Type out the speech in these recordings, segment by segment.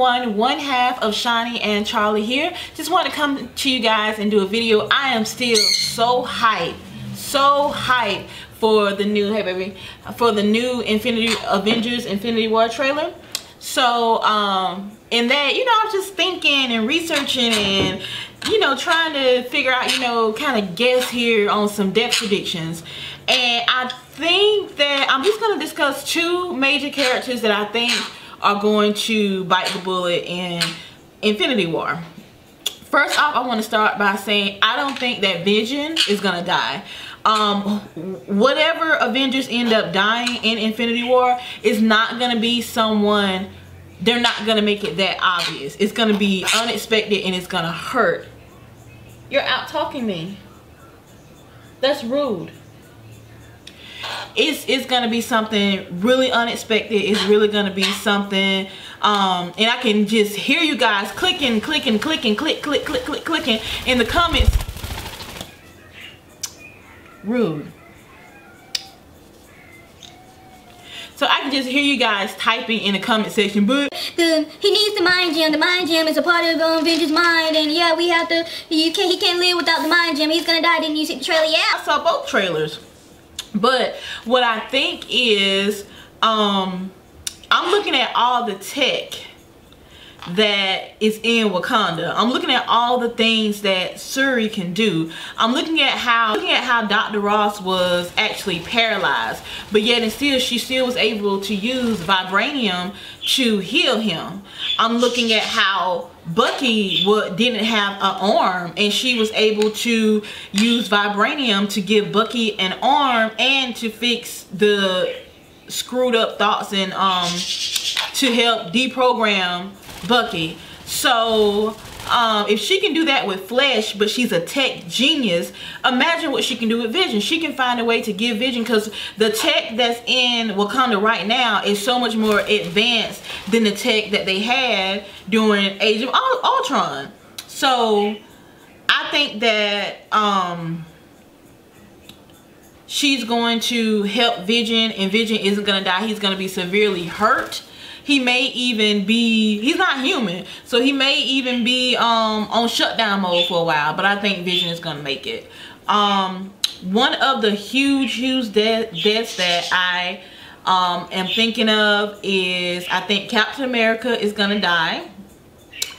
everyone, one half of Shani and Charlie here. Just want to come to you guys and do a video. I am still so hyped for the new, hey baby, for the new Avengers Infinity War trailer. So in that, you know, I was just thinking and researching and, you know, trying to figure out, you know, kind of guess here on some depth predictions. And I think that I'm just going to discuss two major characters that I think are going to bite the bullet in Infinity War. First off, I want to start by saying I don't think that Vision is going to die. Whatever Avengers end up dying in Infinity War is not going to be someone, they're not going to make it that obvious. It's going to be unexpected and it's going to hurt. You're out talking me. That's rude. It's going to be something really unexpected. It's really going to be something and I can just hear you guys clicking in the comments. Rude. So I can just hear you guys typing in the comment section, but he needs the mind gem. The mind gem is a part of Avengers' mind, and yeah, we have to. He can't live without the mind gem. He's gonna die. Didn't you see the trailer? Yeah, I saw both trailers. But what I think is, I'm looking at all the tech that is in Wakanda. I'm looking at all the things that Shuri can do. I'm looking at how Dr. Ross was actually paralyzed, but yet and still she still was able to use vibranium to heal him. I'm looking at how Bucky didn't have an arm and she was able to use vibranium to give Bucky an arm and to fix the screwed up thoughts and to help deprogram Bucky. So if she can do that with Flesh, but she's a tech genius, imagine what she can do with Vision. She can find a way to give Vision, because the tech that's in Wakanda right now is so much more advanced than the tech that they had during Age of Ultron. So I think that she's going to help Vision, and Vision isn't going to die. He's going to be severely hurt. He may even be, he's not human, so he may even be on shutdown mode for a while, but I think Vision is going to make it. One of the huge deaths that I am thinking of is, I think Captain America is going to die.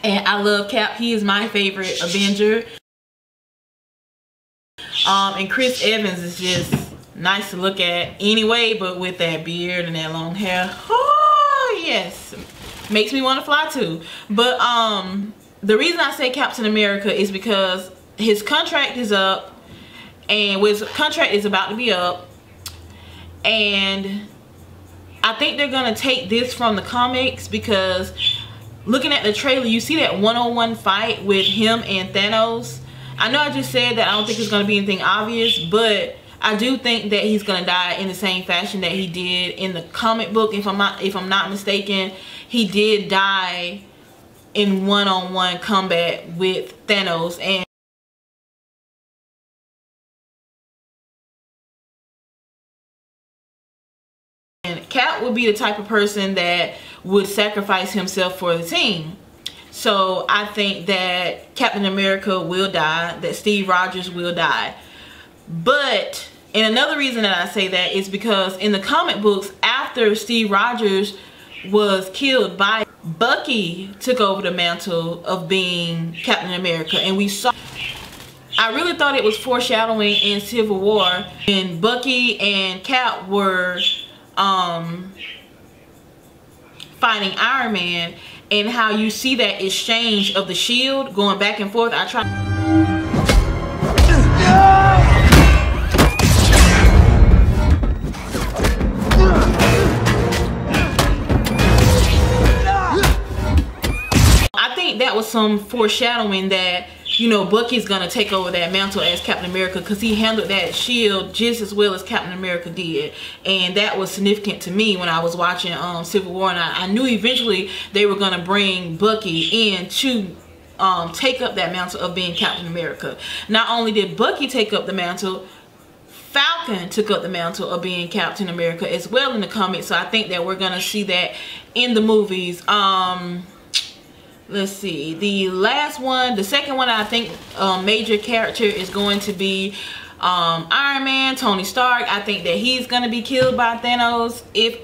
And I love Cap. He is my favorite Avenger. And Chris Evans is just nice to look at anyway, but with that beard and that long hair, yes, makes me want to fly too. But the reason I say Captain America is because his contract is up, and his contract is about to be up, and I think they're gonna take this from the comics, because looking at the trailer, you see that one-on-one fight with him and Thanos. I know I just said that I don't think it's gonna be anything obvious, but I do think that he's gonna die in the same fashion that he did in the comic book. If I'm not mistaken, he did die in one-on-one combat with Thanos. And Cap would be the type of person that would sacrifice himself for the team. So I think that Captain America will die, that Steve Rogers will die. But, and another reason that I say that is because in the comic books, after Steve Rogers was killed, by Bucky took over the mantle of being Captain America, and we saw, I really thought it was foreshadowing in Civil War, and Bucky and Cap were fighting Iron Man, and how you see that exchange of the shield going back and forth. I think that was some foreshadowing that, you know, Bucky's gonna take over that mantle as Captain America, because he handled that shield just as well as Captain America did, and that was significant to me when I was watching Civil War, and I knew eventually they were gonna bring Bucky in to take up that mantle of being Captain America. Not only did Bucky take up the mantle, Falcon took up the mantle of being Captain America as well in the comics. So I think that we're gonna see that in the movies. let's see, the last one, the second one I think major character is going to be Iron Man, Tony Stark. I think that he's gonna be killed by Thanos. If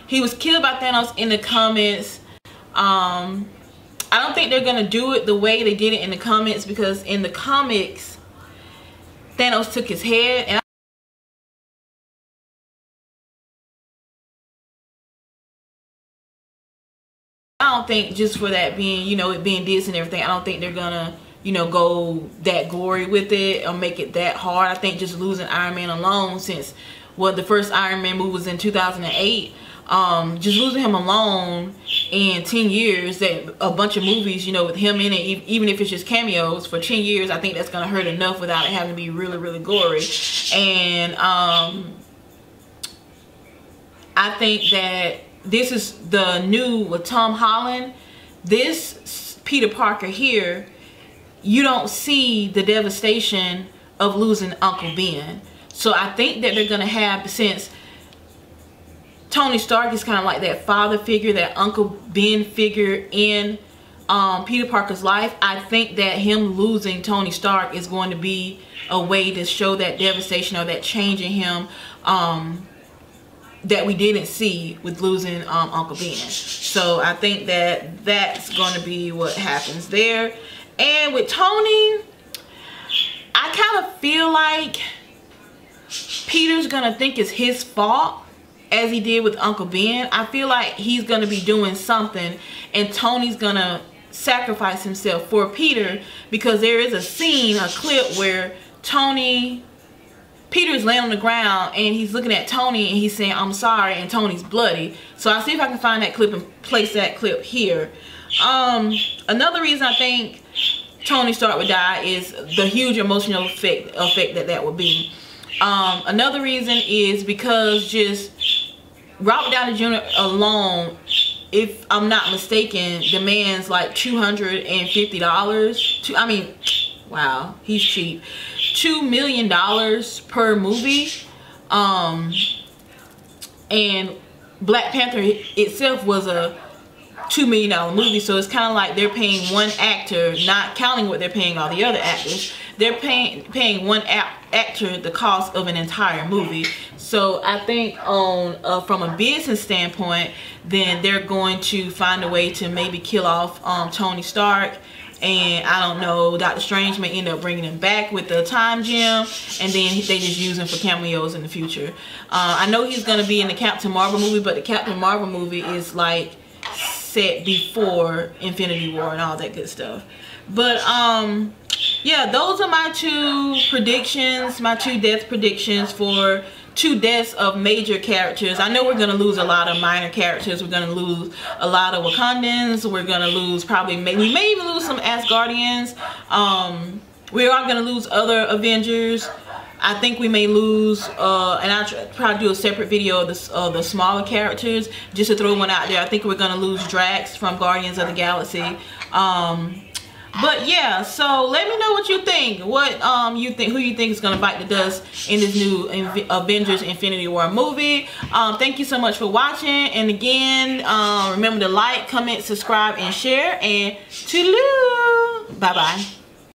he was killed by Thanos in the comics, I don't think they're gonna do it the way they did it in the comics, because in the comics Thanos took his head, and I don't think, just for that being, you know, it being Disney and everything, I don't think they're gonna, you know, go that gory with it or make it that hard. I think just losing Iron Man alone, since the first Iron Man movie was in 2008, just losing him alone in 10 years, that a bunch of movies, you know, with him in it, even if it's just cameos for 10 years, I think that's gonna hurt enough without it having to be really, really gory. And I think that this is the new with Tom Holland. This Peter Parker here, you don't see the devastation of losing Uncle Ben. So I think that they're gonna have, since Tony Stark is kind of like that father figure, that Uncle Ben figure in Peter Parker's life, I think that him losing Tony Stark is going to be a way to show that devastation or that change in him that we didn't see with losing Uncle Ben. So I think that that's going to be what happens there. And with Tony, I kind of feel like Peter's gonna think it's his fault, as he did with Uncle Ben. I feel like he's gonna be doing something and Tony's gonna sacrifice himself for Peter, because there is a scene, a clip where Peter is laying on the ground and he's looking at Tony and he's saying, "I'm sorry," and Tony's bloody. So I'll see if I can find that clip and place that clip here. Another reason I think Tony Stark would die is the huge emotional effect that would be. Another reason is because just Robert Downey Jr. alone, if I'm not mistaken, demands like $250. I mean, wow, he's cheap. $2 million per movie. And Black Panther itself was a $2 million movie, so it's kind of like they're paying one actor, not counting what they're paying all the other actors. They're paying one actor the cost of an entire movie. So I think from a business standpoint, then they're going to find a way to maybe kill off Tony Stark. And I don't know, Doctor Strange may end up bringing him back with the time gem, and then they just use him for cameos in the future. I know he's going to be in the Captain Marvel movie, but the Captain Marvel movie is like set before Infinity War and all that good stuff. But yeah, those are my two predictions, my two death predictions for two deaths of major characters. I know we're going to lose a lot of minor characters. We're going to lose a lot of Wakandans. We're going to lose we may even lose some Asgardians. We are going to lose other Avengers. I think we may lose, and I'll probably do a separate video of the smaller characters, just to throw one out there. I think we're going to lose Drax from Guardians of the Galaxy. But yeah, so let me know what you think. What who you think is gonna bite the dust in this new Avengers Infinity War movie. Thank you so much for watching, and again, remember to like, comment, subscribe, and share, and toodaloo. Bye bye.